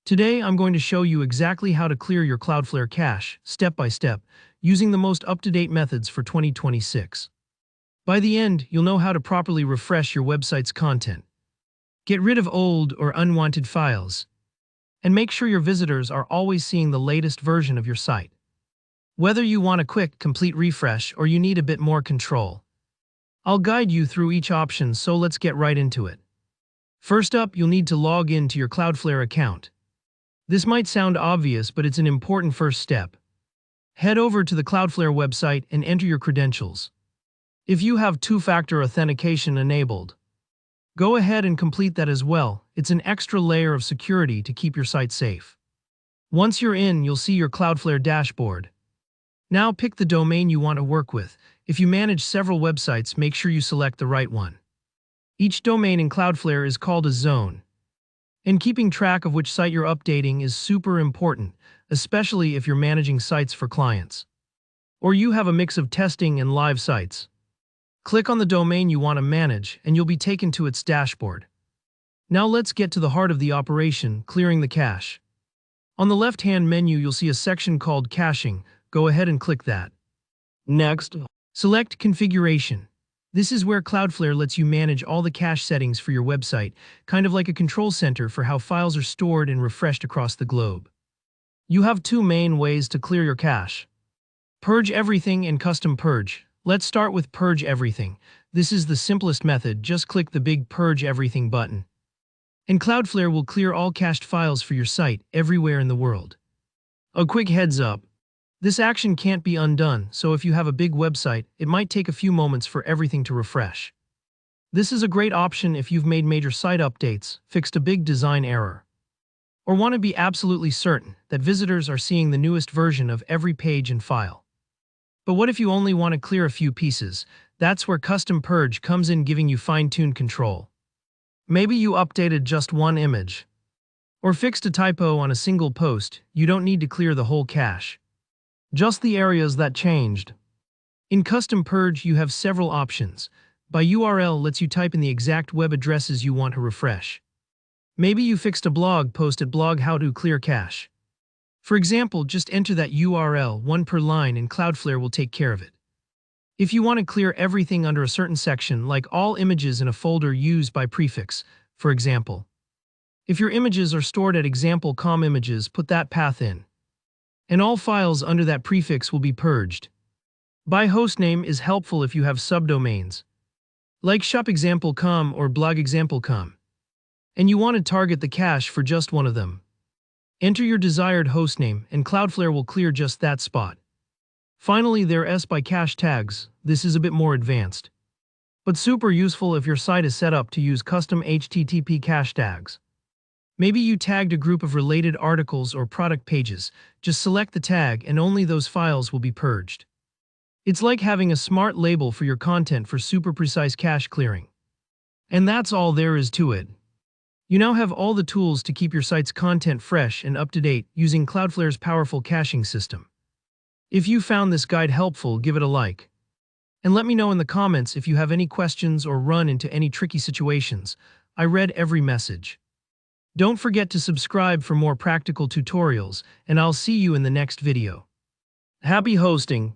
Today, I'm going to show you exactly how to clear your Cloudflare cache, step by step, using the most up-to-date methods for 2026. By the end, you'll know how to properly refresh your website's content, get rid of old or unwanted files, and make sure your visitors are always seeing the latest version of your site. Whether you want a quick, complete refresh or you need a bit more control, I'll guide you through each option, so let's get right into it. First up, you'll need to log in to your Cloudflare account. This might sound obvious, but it's an important first step. Head over to the Cloudflare website and enter your credentials. If you have two-factor authentication enabled, go ahead and complete that as well. It's an extra layer of security to keep your site safe. Once you're in, you'll see your Cloudflare dashboard. Now pick the domain you want to work with. If you manage several websites, make sure you select the right one. Each domain in Cloudflare is called a zone. And keeping track of which site you're updating is super important, especially if you're managing sites for clients, or you have a mix of testing and live sites. Click on the domain you want to manage, and you'll be taken to its dashboard. Now let's get to the heart of the operation, clearing the cache. On the left-hand menu, you'll see a section called Caching. Go ahead and click that. Next, select Configuration. This is where Cloudflare lets you manage all the cache settings for your website, kind of like a control center for how files are stored and refreshed across the globe. You have two main ways to clear your cache: Purge Everything and Custom Purge. Let's start with Purge Everything. This is the simplest method. Just click the big Purge Everything button, and Cloudflare will clear all cached files for your site everywhere in the world. A quick heads up: this action can't be undone, so if you have a big website, it might take a few moments for everything to refresh. This is a great option if you've made major site updates, fixed a big design error, or want to be absolutely certain that visitors are seeing the newest version of every page and file. But what if you only want to clear a few pieces? That's where Custom Purge comes in, giving you fine-tuned control. Maybe you updated just one image, or fixed a typo on a single post. You don't need to clear the whole cache, just the areas that changed. In Custom Purge, you have several options. By URL lets you type in the exact web addresses you want to refresh. Maybe you fixed a blog post at blog how to clear cache. For example, just enter that URL, one per line, and Cloudflare will take care of it. If you want to clear everything under a certain section, like all images in a folder used by prefix, for example. If your images are stored at example.com images, put that path in, and all files under that prefix will be purged. By hostname is helpful if you have subdomains, like shopexample.com or blogexample.com, and you want to target the cache for just one of them. Enter your desired hostname, and Cloudflare will clear just that spot. Finally, there's by cache tags. This is a bit more advanced, but super useful if your site is set up to use custom HTTP cache tags. Maybe you tagged a group of related articles or product pages. Just select the tag and only those files will be purged. It's like having a smart label for your content for super precise cache clearing. And that's all there is to it. You now have all the tools to keep your site's content fresh and up to date using Cloudflare's powerful caching system. If you found this guide helpful, give it a like. And let me know in the comments if you have any questions or run into any tricky situations. I read every message. Don't forget to subscribe for more practical tutorials, and I'll see you in the next video. Happy hosting!